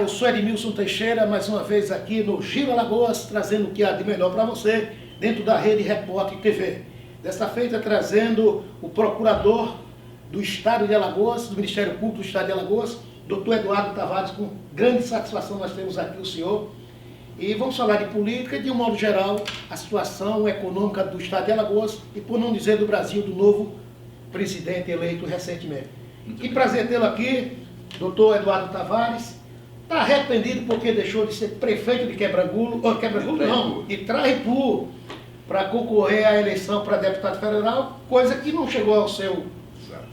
Olá, eu sou Edmilson Teixeira, mais uma vez aqui no Giro Alagoas, trazendo o que há de melhor para você, dentro da Rede Repórter TV. Desta feita, trazendo o procurador do Estado de Alagoas, do Ministério Público do Estado de Alagoas, Dr. Eduardo Tavares, com grande satisfação nós temos aqui o senhor. E vamos falar de política e, de um modo geral, a situação econômica do Estado de Alagoas e, por não dizer, do Brasil, do novo presidente eleito recentemente. Que prazer tê-lo aqui, doutor Eduardo Tavares. Está arrependido porque deixou de ser prefeito de Quebrangulo, de Traipu, para concorrer à eleição para deputado federal, coisa que não chegou ao seu... Exato.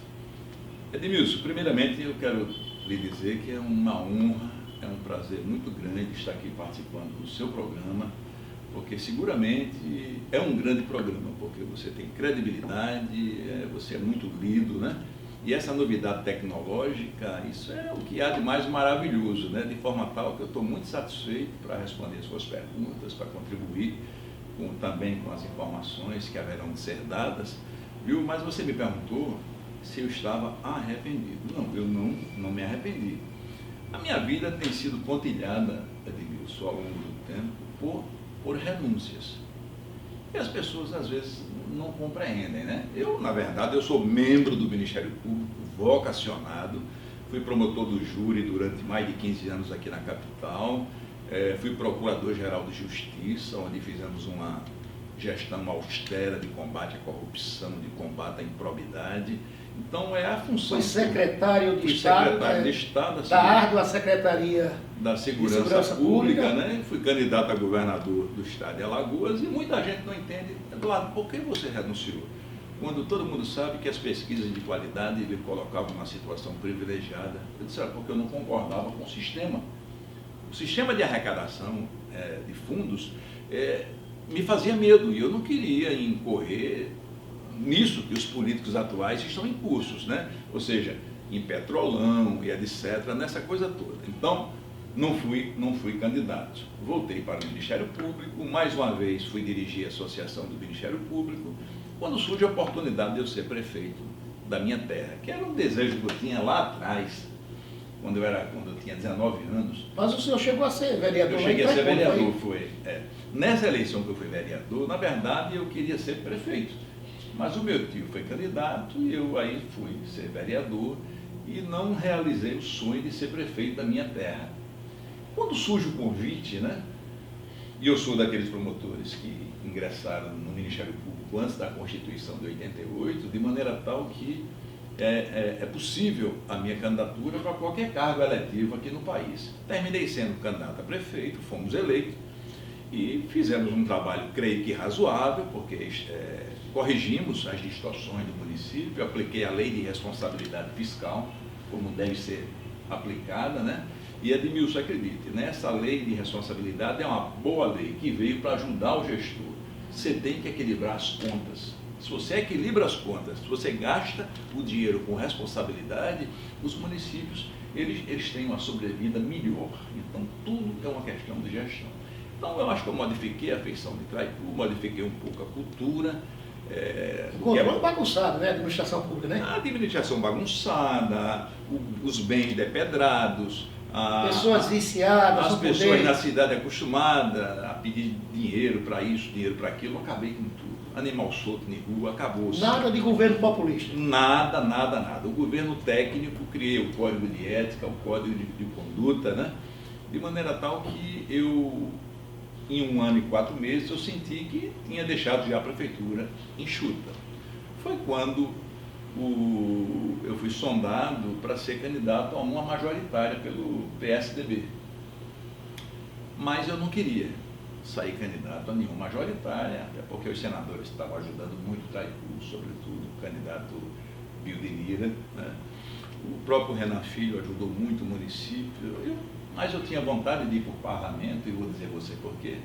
Edmilson, primeiramente eu quero lhe dizer que é uma honra, é um prazer muito grande estar aqui participando do seu programa, porque seguramente é um grande programa, porque você tem credibilidade, você é muito lido, né? E essa novidade tecnológica, isso é o que há de mais maravilhoso, né? De forma tal que eu estou muito satisfeito para responder suas perguntas, para contribuir também com as informações que haverão de ser dadas, viu? Mas você me perguntou se eu estava arrependido. Não, eu não me arrependi. A minha vida tem sido pontilhada, Edmilson, ao longo do tempo, por renúncias. E as pessoas, às vezes, não compreendem, né? Eu, na verdade, eu sou membro do Ministério Público, vocacionado, fui promotor do júri durante mais de 15 anos aqui na capital, fui procurador-geral de Justiça, onde fizemos uma gestão austera de combate à corrupção, de combate à improbidade. Então, é a função... Fui secretário de Estado, da árdua Secretaria da Segurança Pública, né? Fui candidato a governador do Estado de Alagoas e muita gente não entende, Eduardo, por que você renunciou? Quando todo mundo sabe que as pesquisas de qualidade lhe colocavam numa situação privilegiada. Eu disse, porque eu não concordava com o sistema. O sistema de arrecadação de fundos me fazia medo e eu não queria incorrer nisso que os políticos atuais estão em cursos, né? Ou seja, em petrolão e etc., nessa coisa toda. Então, não fui candidato. Voltei para o Ministério Público, mais uma vez fui dirigir a Associação do Ministério Público, quando surge a oportunidade de eu ser prefeito da minha terra, que era um desejo que eu tinha lá atrás, quando eu tinha 19 anos. Mas o senhor chegou a ser vereador? Eu cheguei a ser vereador, foi. Nessa eleição que eu fui vereador, na verdade, eu queria ser prefeito. Mas o meu tio foi candidato e eu aí fui ser vereador e não realizei o sonho de ser prefeito da minha terra. Quando surge o convite, né? E eu sou daqueles promotores que ingressaram no Ministério Público antes da Constituição de 88, de maneira tal que é possível a minha candidatura para qualquer cargo eletivo aqui no país. Terminei sendo candidato a prefeito, fomos eleitos e fizemos um trabalho, creio que razoável, porque corrigimos as distorções do município, apliquei a lei de responsabilidade fiscal, como deve ser aplicada, né? E Edmilson, acredite, nessa lei de responsabilidade é uma boa lei que veio para ajudar o gestor. Você tem que equilibrar as contas. Se você equilibra as contas, se você gasta o dinheiro com responsabilidade, os municípios eles têm uma sobrevida melhor. Então, tudo é uma questão de gestão. Então, eu acho que eu modifiquei a feição de Traipu, modifiquei um pouco a cultura. O controle bagunçado, né? A administração pública, né? A administração bagunçada, os bens depedrados, pessoas viciadas, as pessoas na cidade acostumadas a pedir dinheiro para isso, dinheiro para aquilo, eu acabei com tudo. Animal solto em rua, acabou. Nada de governo populista. Nada. O governo técnico, criei o código de ética, o código de conduta, né? De maneira tal que eu, em 1 ano e 4 meses, eu senti que tinha deixado já a prefeitura enxuta. Foi quando eu fui sondado para ser candidato a uma majoritária pelo PSDB. Mas eu não queria sair candidato a nenhuma majoritária, até porque os senadores estavam ajudando muito o Traipu, sobretudo o candidato Bildemira, né? O próprio Renan Filho ajudou muito o município, mas eu tinha vontade de ir para o parlamento, e vou dizer a você por quê.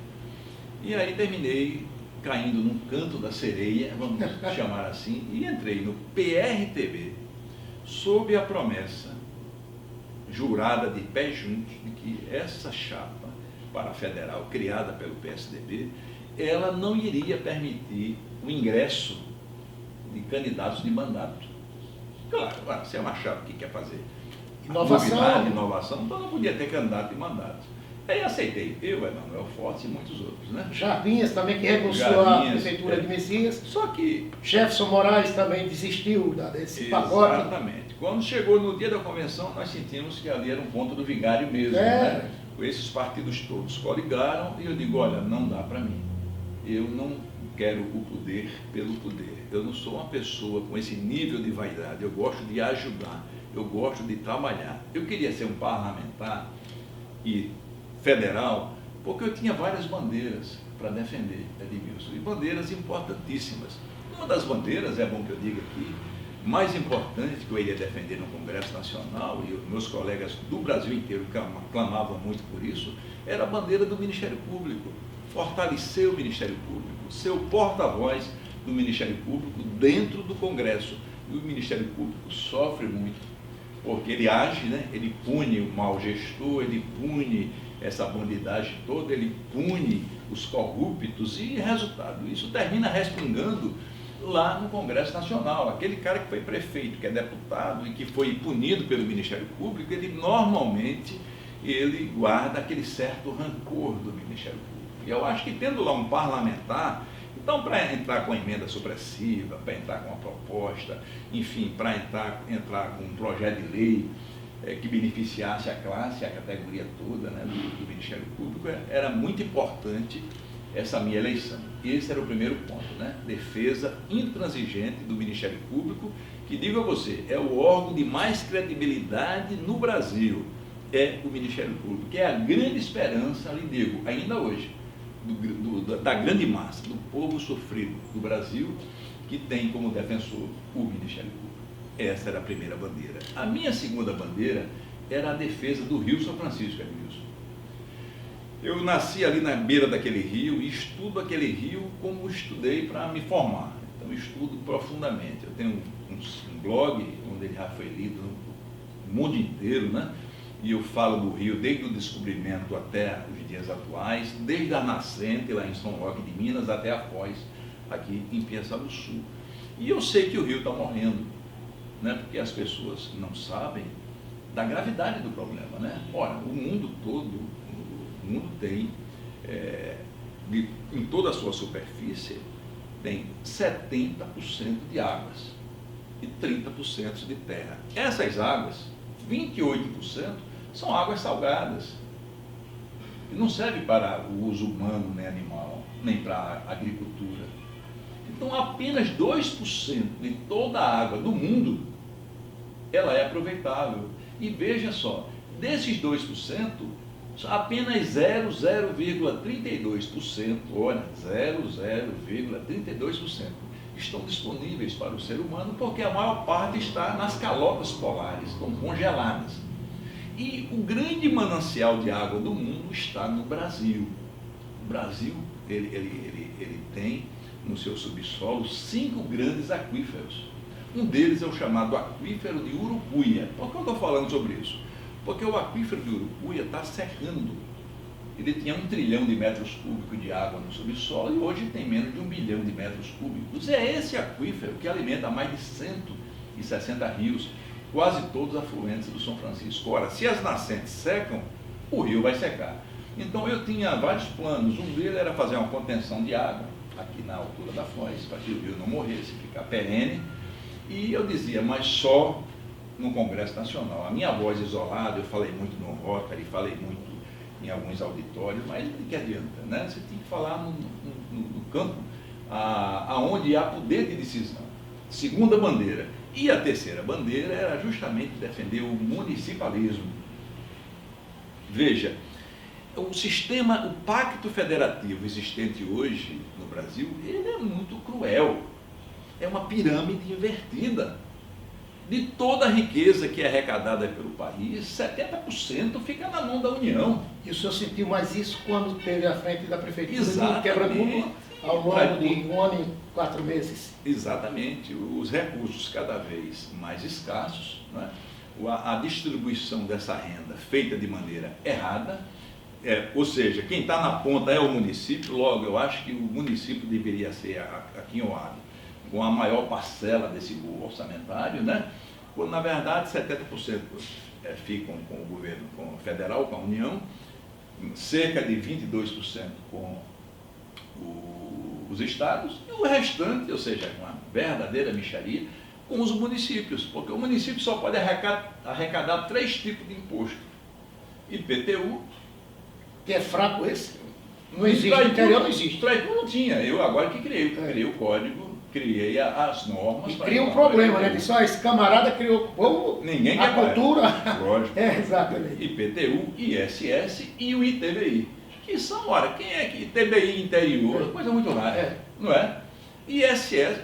E aí terminei caindo num canto da sereia, vamos chamar assim, e entrei no PRTB, sob a promessa jurada de pé juntos de que essa chapa para a federal, criada pelo PSDB, ela não iria permitir o ingresso de candidatos de mandato. Claro, você é uma chapa que quer fazer Inovação. Novidade, inovação, então não podia ter candidato e mandato. Aí aceitei, eu, Emanuel Fortes e muitos outros, né? Jarbinhas também, que recusou a prefeitura de Messias. Só que... Jefferson Moraes também desistiu desse pacote. Exatamente. Quando chegou no dia da convenção, nós sentimos que ali era um ponto do vigário mesmo, né? Esses partidos todos coligaram e eu digo, olha, não dá para mim. Eu não quero o poder pelo poder. Eu não sou uma pessoa com esse nível de vaidade. Eu gosto de ajudar, eu gosto de trabalhar. Eu queria ser um parlamentar e federal, porque eu tinha várias bandeiras para defender, Edmilson, e bandeiras importantíssimas. Uma das bandeiras, é bom que eu diga aqui, mais importante que eu iria defender no Congresso Nacional, e os meus colegas do Brasil inteiro clamavam muito por isso, era a bandeira do Ministério Público. Fortalecer o Ministério Público, ser o porta-voz do Ministério Público dentro do Congresso. E o Ministério Público sofre muito, porque ele age, né? Ele pune o mau gestor, ele pune essa bandidagem toda, ele pune os corruptos e, resultado, isso termina respingando lá no Congresso Nacional. Aquele cara que foi prefeito, que é deputado e que foi punido pelo Ministério Público, ele normalmente guarda aquele certo rancor do Ministério Público. E eu acho que tendo lá um parlamentar, então para entrar com a emenda supressiva, para entrar com uma proposta, enfim, para entrar com um projeto de lei que beneficiasse a classe, a categoria toda, né, do Ministério Público, era muito importante essa minha eleição. E esse era o primeiro ponto, né? Defesa intransigente do Ministério Público, que, digo a você, é o órgão de mais credibilidade no Brasil, é o Ministério Público, que é a grande esperança, lhe digo, ainda hoje, da grande massa, do povo sofrido do Brasil, que tem como defensor o Ministério Público. Essa era a primeira bandeira. A minha segunda bandeira era a defesa do Rio São Francisco, Edmilson. Eu nasci ali na beira daquele rio e estudo aquele rio como estudei para me formar. Então, estudo profundamente. Eu tenho um blog onde ele já foi lido no mundo inteiro, né? E eu falo do rio desde o descobrimento até os dias atuais, desde a nascente lá em São Roque de Minas até a Foz, aqui em Piaçaba-do-Sul. E eu sei que o rio está morrendo, né? Porque as pessoas não sabem da gravidade do problema, né? Ora, o mundo todo, o mundo tem, em toda a sua superfície, tem 70% de águas e 30% de terra. Essas águas, 28%, são águas salgadas. E não serve para o uso humano, nem animal, nem para a agricultura. Então, apenas 2% de toda a água do mundo, ela é aproveitável. E veja só, desses 2%, apenas 0,32%, olha, 0,32% estão disponíveis para o ser humano, porque a maior parte está nas calotas polares, estão congeladas. E o grande manancial de água do mundo está no Brasil. O Brasil, ele tem no seu subsolo 5 grandes aquíferos. Um deles é o chamado aquífero de Urucuia. Por que eu estou falando sobre isso? Porque o aquífero de Urucuia está secando. Ele tinha 1 trilhão de metros cúbicos de água no subsolo e hoje tem menos de 1 bilhão de metros cúbicos. É esse aquífero que alimenta mais de 160 rios, quase todos afluentes do São Francisco. Ora, se as nascentes secam, o rio vai secar. Então eu tinha vários planos. Um deles era fazer uma contenção de água aqui na altura da Foz, para que o rio não morresse, ficar perene. E eu dizia, mas só no Congresso Nacional. A minha voz isolada, eu falei muito no Rotary, falei muito em alguns auditórios, mas o que adianta, né? Você tem que falar no campo aonde há poder de decisão. Segunda bandeira. E a terceira bandeira era justamente defender o municipalismo. Veja, o sistema, o pacto federativo existente hoje no Brasil, ele é muito cruel. É uma pirâmide invertida. De toda a riqueza que é arrecadada pelo país, 70% fica na mão da União. E o senhor sentiu mais isso quando teve à frente da prefeitura Exatamente. de Quebra-Búbula, ao longo de 1 ano e 4 meses? Exatamente. Os recursos cada vez mais escassos, né? A distribuição dessa renda feita de maneira errada, ou seja, quem está na ponta é o município. Logo, eu acho que o município deveria ser aquinhoado com a maior parcela desse bolo orçamentário, né? quando na verdade 70% ficam com o governo federal, com a União, cerca de 22% com os estados, e o restante, ou seja, uma verdadeira mixaria, com os municípios, porque o município só pode arrecadar 3 tipos de imposto. IPTU, que é fraco esse? Não existe, no interior não existe. Traipu não tinha, eu agora que criei o código, criei as normas. E cria um problema, né? Que só esse camarada criou ninguém a cultura. Lógico. Exatamente. IPTU, ISS e o ITBI. Que são, ora, quem é que ITBI interior? Coisa muito rara, não é? ISS,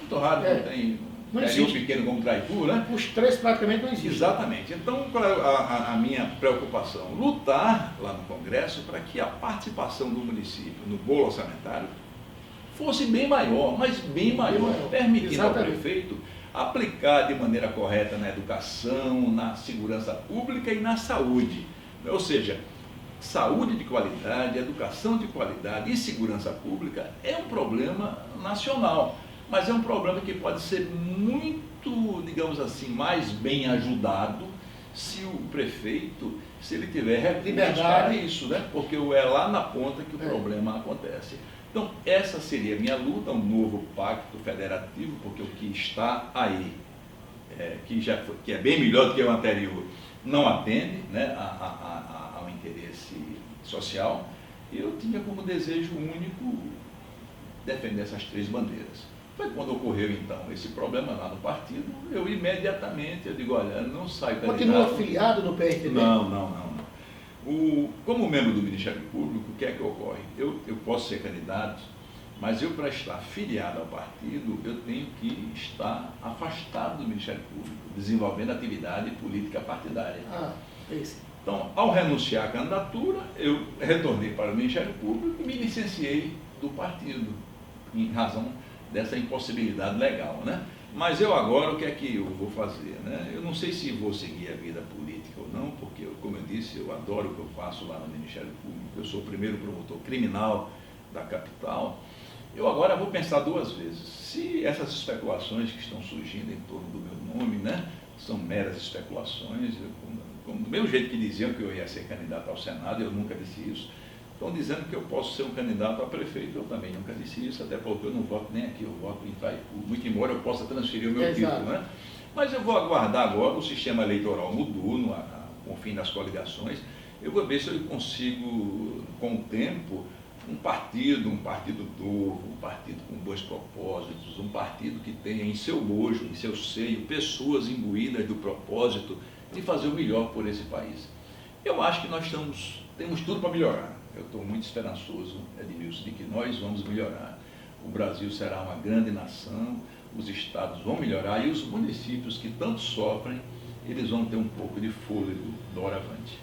muito raro, não tem interior pequeno como Traipu, né? Os 3 praticamente não existem. Exatamente. Então, a minha preocupação, lutar lá no Congresso para que a participação do município no bolo orçamentário fosse bem maior, mas bem maior, permitindo ao prefeito aplicar de maneira correta na educação, na segurança pública e na saúde. Ou seja, saúde de qualidade, educação de qualidade e segurança pública é um problema nacional, mas é um problema que pode ser muito, digamos assim, mais bem ajudado se o prefeito, se ele tiver recursos para isso, né? Porque é lá na ponta que o problema acontece. Então, essa seria a minha luta, um novo pacto federativo, porque o que está aí, que é bem melhor do que o anterior, não atende, né, ao interesse social. E eu tinha como desejo único defender essas 3 bandeiras. Foi quando ocorreu, então, esse problema lá no partido, eu imediatamente, digo, olha, não saio candidato. Continua afiliado no PRTB? Não. Como membro do Ministério Público, o que é que ocorre? Eu posso ser candidato, mas eu, para estar filiado ao partido, eu tenho que estar afastado do Ministério Público, desenvolvendo atividade política partidária. Então, ao renunciar à candidatura, eu retornei para o Ministério Público e me licenciei do partido, em razão dessa impossibilidade legal, né? Mas eu agora, o que é que eu vou fazer, né? Eu não sei se vou seguir a vida política ou não, porque, como eu disse, eu adoro o que eu faço lá no Ministério Público, eu sou o primeiro promotor criminal da capital. Eu agora vou pensar 2 vezes, se essas especulações que estão surgindo em torno do meu nome, né, são meras especulações, do mesmo jeito que diziam que eu ia ser candidato ao Senado, eu nunca disse isso. Estão dizendo que eu posso ser um candidato a prefeito, eu também nunca disse isso, até porque eu não voto nem aqui, eu voto em Itaipu, muito embora eu possa transferir o meu título, né? Mas eu vou aguardar agora, o sistema eleitoral mudou com o fim das coligações, eu vou ver se eu consigo, com o tempo, um partido novo, um partido com bons propósitos, um partido que tenha em seu bojo, em seu seio, pessoas imbuídas do propósito de fazer o melhor por esse país. Eu acho que nós temos tudo para melhorar. Eu estou muito esperançoso, Edmilson, de que nós vamos melhorar. O Brasil será uma grande nação, os estados vão melhorar e os municípios que tanto sofrem, eles vão ter um pouco de fôlego doravante.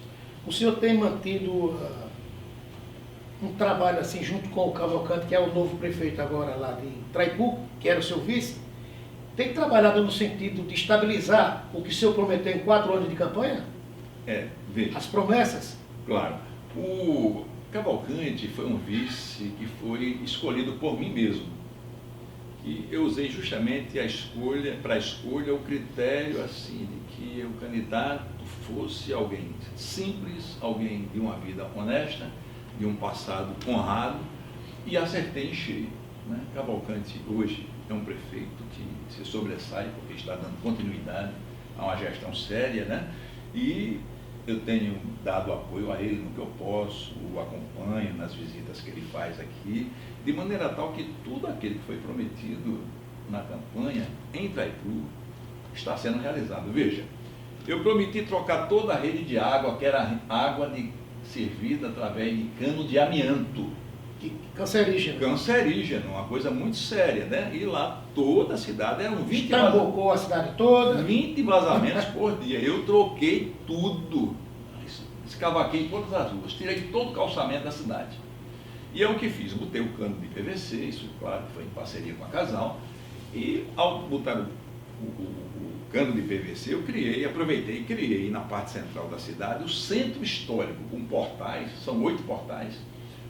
O senhor tem mantido um trabalho assim junto com o Cavalcante, que é o novo prefeito agora lá de Traipu, que era o seu vice, tem trabalhado no sentido de estabilizar o que o senhor prometeu em 4 anos de campanha? Veja. As promessas? Claro. O Cavalcante foi um vice que foi escolhido por mim mesmo. E eu usei justamente para a escolha o critério assim, de que o candidato fosse alguém simples, alguém de uma vida honesta, de um passado honrado, e acertei em cheio, né? Cavalcante hoje é um prefeito que se sobressai porque está dando continuidade a uma gestão séria, né? E eu tenho dado apoio a ele no que eu posso, o acompanho nas visitas que ele faz aqui, de maneira tal que tudo aquilo que foi prometido na campanha em Itaipu está sendo realizado. Veja, eu prometi trocar toda a rede de água, que era água servida através de cano de amianto. Cancerígeno. Cancerígeno, uma coisa muito séria, né? E lá toda a cidade eram 20 a cidade toda. 20 vazamentos por dia. Eu troquei tudo. Escavaquei todas as ruas, tirei todo o calçamento da cidade. E é o que fiz, botei o cano de PVC, isso claro que foi em parceria com a Casal, e ao botar o cano de PVC, eu aproveitei e criei na parte central da cidade o centro histórico, com portais, são 8 portais,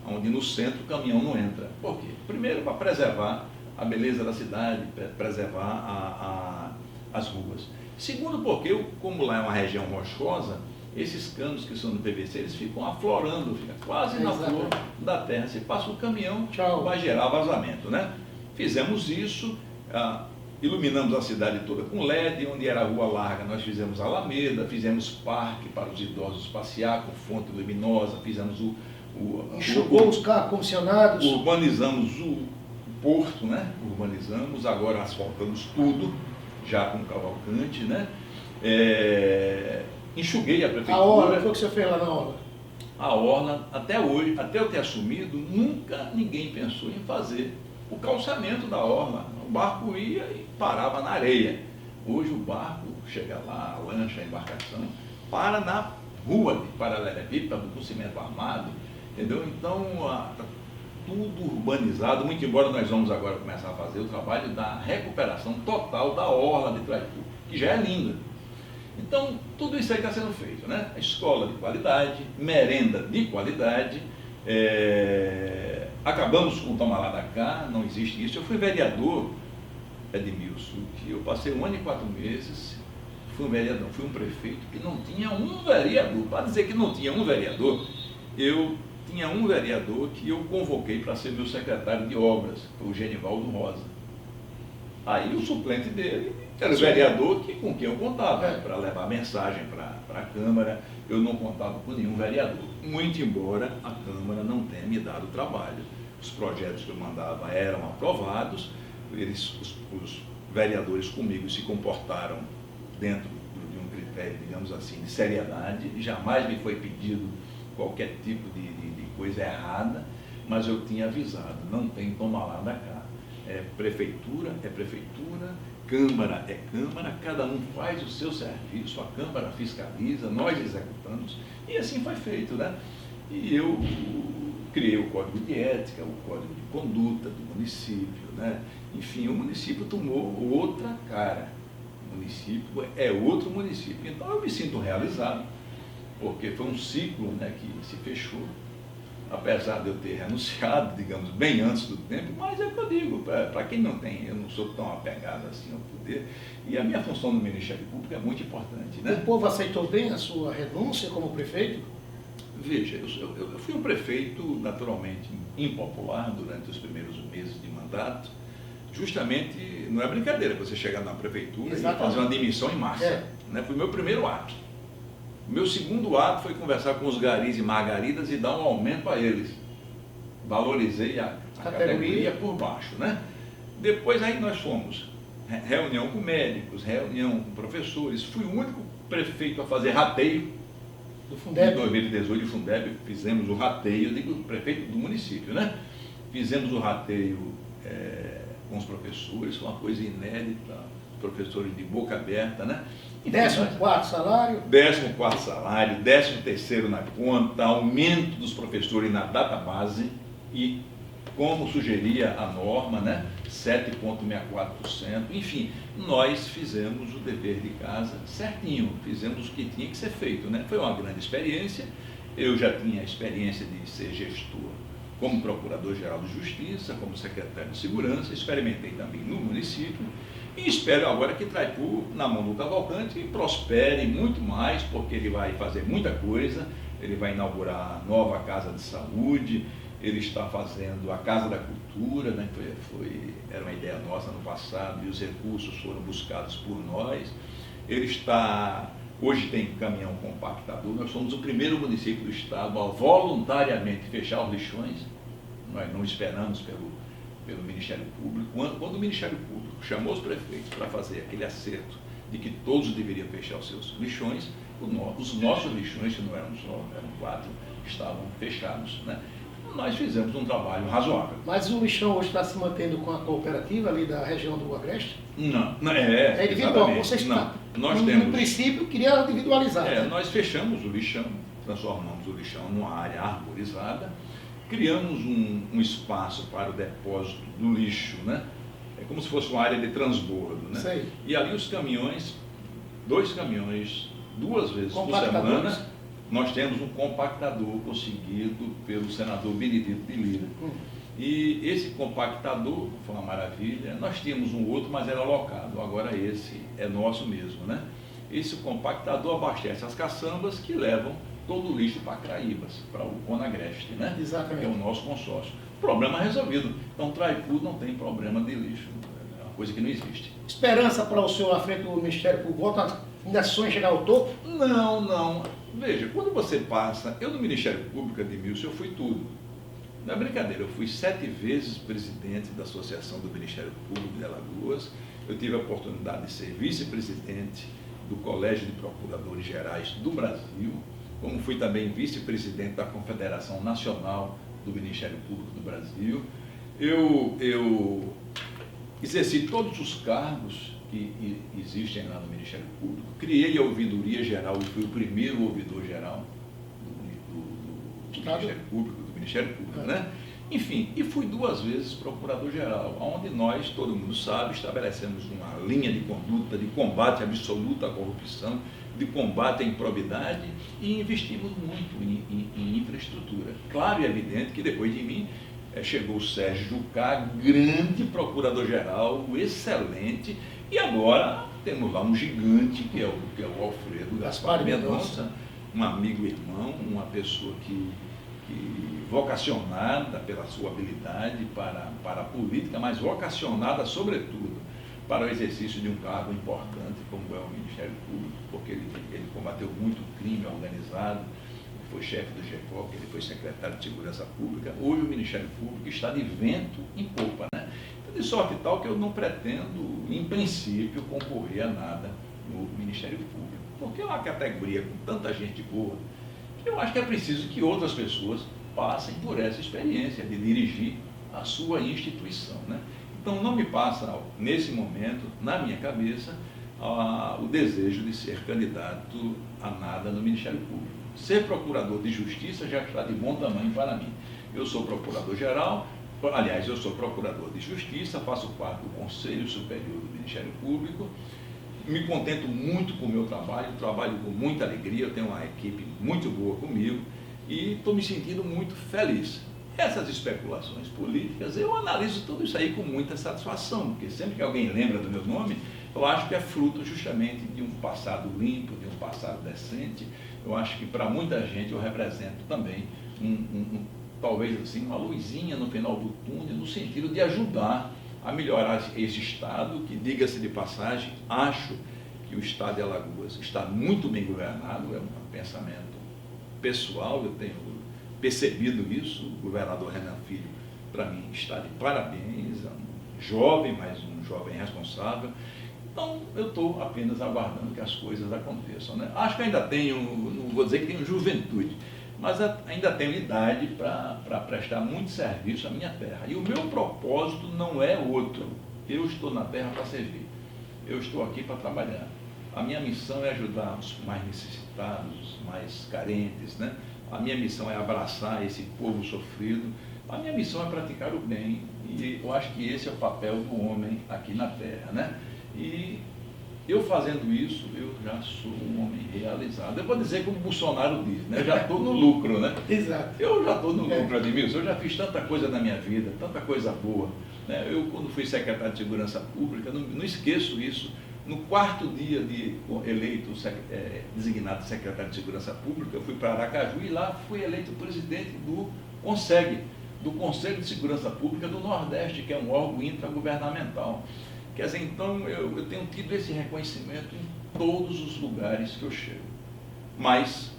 onde no centro o caminhão não entra. Por quê? Primeiro, para preservar a beleza da cidade, preservar as ruas. Segundo, porque, como lá é uma região rochosa, esses canos que são do PVC, eles ficam aflorando, fica quase na flor da terra. Se passa o caminhão, vai gerar vazamento, né? Fizemos isso, iluminamos a cidade toda com LED, onde era a rua larga, nós fizemos alameda, fizemos parque para os idosos passear com fonte luminosa, fizemos enxugou os carros comissionados. Urbanizamos o porto, né? Urbanizamos, agora asfaltamos tudo, já com Cavalcante, né? Enxuguei a prefeitura. A orla, foi o que você fez lá na orla? A orla, até hoje, até eu ter assumido, nunca ninguém pensou em fazer o calçamento da orla. O barco ia e parava na areia. Hoje o barco chega lá, a lancha, a embarcação, para na rua de paralelepípedo, com cimento armado, entendeu? Então, está tudo urbanizado, muito embora nós vamos agora começar a fazer o trabalho da recuperação total da orla de Traipu, que já é linda. Então, tudo isso aí está sendo feito, né? Escola de qualidade, merenda de qualidade, acabamos com o Toma Lá da Cá, não existe isso. Eu fui vereador, Edmilson, que eu passei 1 ano e 4 meses, fui um vereador, fui um prefeito que não tinha um vereador. Para dizer que não tinha um vereador, eu tinha um vereador que eu convoquei para ser meu secretário de obras, o Genivaldo Rosa. Aí o suplente dele era o vereador com quem eu contava, para levar mensagem para a Câmara. Eu não contava com nenhum vereador, muito embora a Câmara não tenha me dado trabalho. Os projetos que eu mandava eram aprovados, os vereadores comigo se comportaram dentro de um critério, digamos assim, de seriedade, e jamais me foi pedido qualquer tipo de coisa errada, mas eu tinha avisado, não tem Toma Lá da Cá. É prefeitura, Câmara é Câmara, cada um faz o seu serviço, a Câmara fiscaliza, nós executamos, e assim foi feito, né? E eu criei o Código de Ética, o Código de Conduta do município, né? Enfim, o município tomou outra cara, o município é outro município, então eu me sinto realizado, porque foi um ciclo, né, que se fechou, apesar de eu ter renunciado, digamos, bem antes do tempo, mas é o que eu digo, para quem não tem, eu não sou tão apegado assim ao poder, e a minha função no Ministério Público é muito importante, né? O povo aceitou bem a sua renúncia como prefeito? Veja, eu fui um prefeito naturalmente impopular durante os primeiros meses de mandato, justamente, não é brincadeira você chegar na prefeitura e fazer uma demissão em massa, né? Foi o meu primeiro ato. O meu segundo ato foi conversar com os garis e margaridas e dar um aumento a eles. Valorizei a categoria por baixo, né? Depois aí nós fomos, reunião com médicos, reunião com professores. Fui o único prefeito a fazer rateio do Fundeb. Em 2018, de Fundeb, fizemos o rateio, eu digo prefeito do município, né? Fizemos o rateio com os professores, foi uma coisa inédita, professores de boca aberta, né? 14º salário? 14º salário, 13º na conta, aumento dos professores na database e, como sugeria a norma, né, 7,64%. Enfim, nós fizemos o dever de casa certinho, fizemos o que tinha que ser feito, né? Foi uma grande experiência, eu já tinha a experiência de ser gestor como Procurador-Geral de Justiça, como Secretário de Segurança, experimentei também no município, e espero agora que Traipu, na mão do Cavalcante, prospere muito mais, porque ele vai fazer muita coisa, ele vai inaugurar a nova Casa de Saúde, ele está fazendo a Casa da Cultura, né, era uma ideia nossa no passado, e os recursos foram buscados por nós. Ele está, hoje tem caminhão compactador, nós somos o primeiro município do estado a voluntariamente fechar os lixões, nós não esperamos pelo Ministério Público. Quando o Ministério Público chamou os prefeitos para fazer aquele acerto de que todos deveriam fechar os seus lixões, os nossos lixões, que não eram só, eram 4, estavam fechados, né? Nós fizemos um trabalho razoável. Mas o lixão hoje está se mantendo com a cooperativa ali da região do Agreste? Não, é individual. Vocês não, nós no temos, princípio, queria individualizar. Nós fechamos o lixão, transformamos o lixão numa área arborizada, criamos um espaço para o depósito do lixo, né? É como se fosse uma área de transbordo, né? Sei. E ali os caminhões, 2 caminhões, 2 vezes por semana, nós temos um compactador conseguido pelo senador Benedito de Lira. E esse compactador foi uma maravilha. Nós tínhamos um outro, mas era locado. Agora esse é nosso mesmo, né? Esse compactador abastece as caçambas que levam todo o lixo para Craíbas, para o Conagreste, né? Exatamente. Que é o nosso consórcio. Problema resolvido. Então, Traipu não tem problema de lixo. É uma coisa que não existe. Esperança para o senhor à frente do Ministério Público? Volta, ainda sonha chegar ao topo? Não, não. Veja, quando você passa... Eu no Ministério Público, Edmilson, eu fui tudo. Não é brincadeira, eu fui 7 vezes presidente da Associação do Ministério Público de Alagoas. Eu tive a oportunidade de ser vice-presidente do Colégio de Procuradores Gerais do Brasil, como fui também vice-presidente da Confederação Nacional do Ministério Público do Brasil. Eu exerci todos os cargos que existem lá no Ministério Público, criei a Ouvidoria Geral, eu fui o primeiro ouvidor geral do Ministério Público, né? Enfim, e fui 2 vezes procurador-geral, onde nós, todo mundo sabe, estabelecemos uma linha de conduta de combate absoluto à corrupção, de combate à improbidade e investimos muito em infraestrutura. Claro e evidente que depois de mim chegou o Sérgio Jucá, grande procurador-geral, excelente, e agora temos lá um gigante que é o Alfredo Gaspar Mendonça, um amigo irmão, uma pessoa que vocacionada pela sua habilidade para a política, mas vocacionada, sobretudo, para o exercício de um cargo importante, como é o Ministério Público, porque ele combateu muito o crime organizado, ele foi chefe do GECOP, ele foi secretário de Segurança Pública. Hoje o Ministério Público está de vento em popa, né? Então, de sorte tal que eu não pretendo, em princípio, concorrer a nada no Ministério Público, porque é uma categoria com tanta gente boa, eu acho que é preciso que outras pessoas passem por essa experiência de dirigir a sua instituição, né? Então não me passa, nesse momento, na minha cabeça, o desejo de ser candidato a nada no Ministério Público. Ser procurador de justiça já está de bom tamanho para mim. Eu sou procurador-geral, aliás, eu sou procurador de justiça, faço parte do Conselho Superior do Ministério Público, me contento muito com o meu trabalho com muita alegria, eu tenho uma equipe muito boa comigo e estou me sentindo muito feliz. Essas especulações políticas, eu analiso tudo isso aí com muita satisfação, porque sempre que alguém lembra do meu nome, eu acho que é fruto justamente de um passado limpo, de um passado decente. Eu acho que para muita gente eu represento também talvez assim, uma luzinha no final do túnel, no sentido de ajudar a melhorar esse Estado, que, diga-se de passagem, acho que o Estado de Alagoas está muito bem governado, é um pensamento pessoal, eu tenho percebido isso. O governador Renan Filho, para mim, está de parabéns, é um jovem, mas um jovem responsável. Então, eu estou apenas aguardando que as coisas aconteçam, né? Acho que ainda tenho, não vou dizer que tenho juventude, mas ainda tenho idade para prestar muito serviço à minha terra. E o meu propósito não é outro. Eu estou na terra para servir. Eu estou aqui para trabalhar. A minha missão é ajudar os mais necessitados, os mais carentes, né? A minha missão é abraçar esse povo sofrido. A minha missão é praticar o bem. E eu acho que esse é o papel do homem aqui na terra, né? E eu fazendo isso, eu já sou um homem realizado. Eu vou dizer como o Bolsonaro diz, né? Eu já estou no lucro, né? Exato. Eu já estou no lucro, Edmilson. Eu já fiz tanta coisa na minha vida, tanta coisa boa, né? Eu, quando fui secretário de Segurança Pública, não esqueço isso. No 4º dia de eleito, designado secretário de Segurança Pública, eu fui para Aracaju e lá fui eleito presidente do CONSEG, do Conselho de Segurança Pública do Nordeste, que é um órgão intragovernamental. Quer dizer, então, eu tenho tido esse reconhecimento em todos os lugares que eu chego. Mas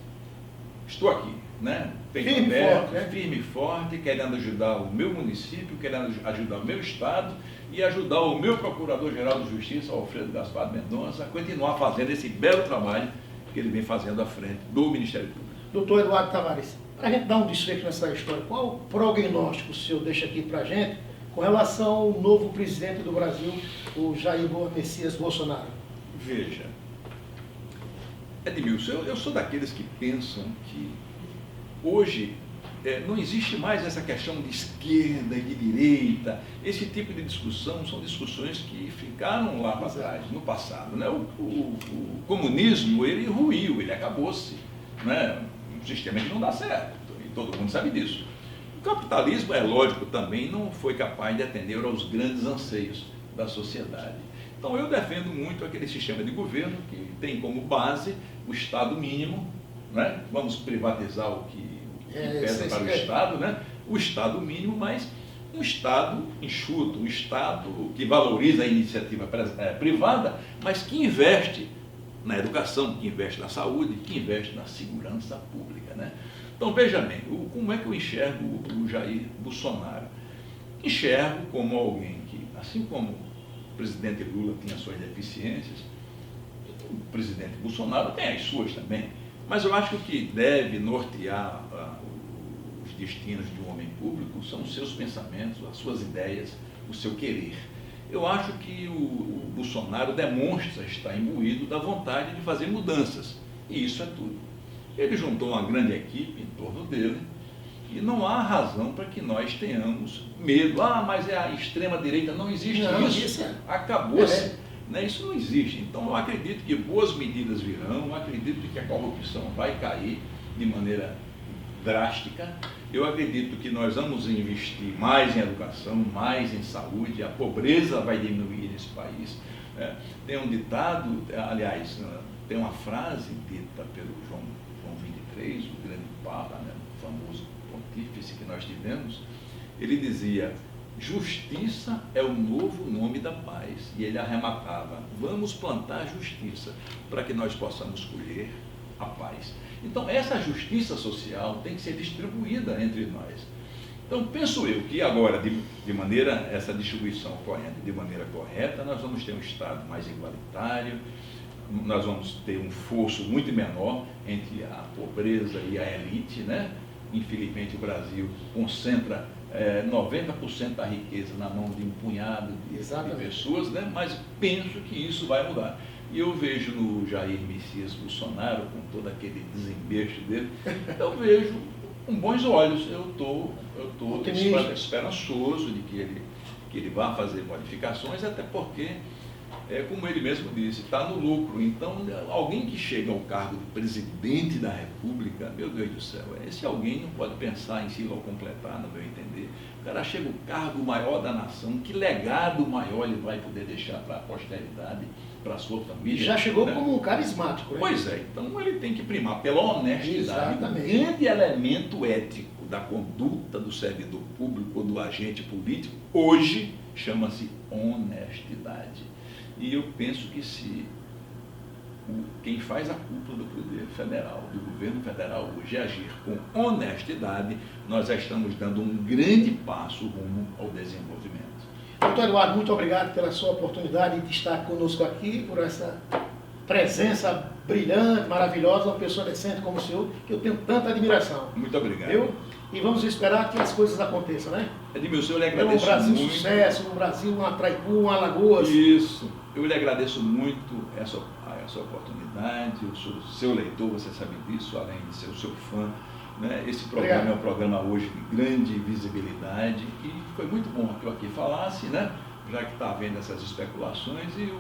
estou aqui, né? Firme e forte, querendo ajudar o meu município, querendo ajudar o meu estado e ajudar o meu Procurador-Geral de Justiça, Alfredo Gaspar Mendonça, a continuar fazendo esse belo trabalho que ele vem fazendo à frente do Ministério Público. Doutor Eduardo Tavares, para a gente dar um desfecho nessa história, qual o prognóstico o senhor deixa aqui para a gente com relação ao novo presidente do Brasil, o Jair Messias Bolsonaro? Veja, Edmilson, eu sou daqueles que pensam que hoje não existe mais essa questão de esquerda e de direita. Esse tipo de discussão são discussões que ficaram lá para trás, no passado, né? O comunismo, ele ruiu, ele acabou-se, né? Um sistema que não dá certo, e todo mundo sabe disso. O capitalismo, é lógico, também não foi capaz de atender aos grandes anseios da sociedade. Então eu defendo muito aquele sistema de governo que tem como base o Estado mínimo, né? Vamos privatizar o que pesa para o Estado, né? O Estado mínimo, mas um Estado enxuto, um Estado que valoriza a iniciativa privada, mas que investe na educação, que investe na saúde, que investe na segurança pública, né? Então veja bem, como é que eu enxergo o Jair Bolsonaro? Enxergo como alguém que, assim como o presidente Lula tinha suas deficiências, o presidente Bolsonaro tem as suas também, mas eu acho que o que deve nortear os destinos de um homem público são os seus pensamentos, as suas ideias, o seu querer. Eu acho que o Bolsonaro demonstra estar imbuído da vontade de fazer mudanças, e isso é tudo. Ele juntou uma grande equipe em torno dele, e não há razão para que nós tenhamos medo. Mas é a extrema-direita, não existe isso. Acabou-se. Né? Isso não existe. Então eu acredito que boas medidas virão, eu acredito que a corrupção vai cair de maneira drástica. Eu acredito que nós vamos investir mais em educação, mais em saúde, a pobreza vai diminuir nesse país. Tem um ditado, aliás, tem uma frase dita pelo João 23, o grande Papa, né, o famoso pontífice que nós tivemos. Ele dizia: justiça é o novo nome da paz. E ele arrematava: vamos plantar justiça para que nós possamos colher a paz. Então essa justiça social tem que ser distribuída entre nós. Então penso eu que agora, de maneira, essa distribuição ocorrendo de maneira correta, nós vamos ter um Estado mais igualitário, nós vamos ter um fosso muito menor entre a pobreza e a elite, né? Infelizmente o Brasil concentra 90% da riqueza na mão de um punhado de pessoas, né? Mas penso que isso vai mudar. E eu vejo no Jair Messias Bolsonaro, com todo aquele desembeste dele, eu vejo com bons olhos. Eu estou esperançoso de que ele vá fazer modificações, até porque, como ele mesmo disse, está no lucro. Então, alguém que chega ao cargo de presidente da República, meu Deus do céu, esse alguém não pode pensar em si ou completar, no meu entender. O cara chega ao cargo maior da nação, que legado maior ele vai poder deixar para a posteridade, para a sua família. Já chegou, né, como um carismático, né? Pois é, então ele tem que primar pela honestidade. Exatamente. O grande elemento ético da conduta do servidor público ou do agente político, hoje, chama-se honestidade. E eu penso que se quem faz a cúpula do poder federal, do governo federal hoje, agir com honestidade, nós já estamos dando um grande passo rumo ao desenvolvimento. Doutor Eduardo, muito obrigado pela sua oportunidade de estar conosco aqui, por essa presença brilhante, maravilhosa, uma pessoa decente como o senhor, que eu tenho tanta admiração. Muito obrigado. Viu? E vamos esperar que as coisas aconteçam, né? Edmilson, eu lhe agradeço muito. No Brasil sucesso, no Brasil uma Traipu, uma Alagoas. Isso. Eu lhe agradeço muito essa oportunidade. Eu sou seu leitor, você sabe disso, além de ser o seu fã. Né? Esse programa é um programa hoje de grande visibilidade e foi muito bom que eu aqui falasse, né? Já que está havendo essas especulações, e eu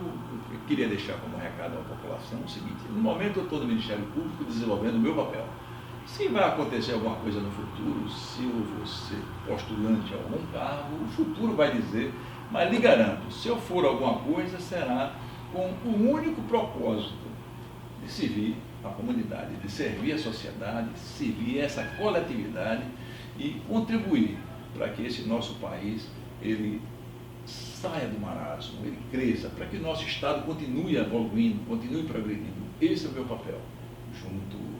queria deixar como recado à população o seguinte: no momento eu estou no Ministério Público desenvolvendo o meu papel. Se vai acontecer alguma coisa no futuro, se eu vou ser postulante a algum cargo, o futuro vai dizer, mas lhe garanto, se eu for alguma coisa, será com o único propósito de servir a comunidade, de servir a sociedade, servir essa coletividade e contribuir para que esse nosso país ele saia do marasmo, ele cresça, para que o nosso Estado continue evoluindo, continue progredindo. Esse é o meu papel, junto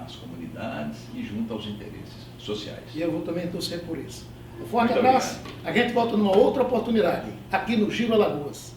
às comunidades e junto aos interesses sociais. E eu vou também torcer por isso. Um forte abraço, a gente volta numa outra oportunidade, aqui no Giro Alagoas.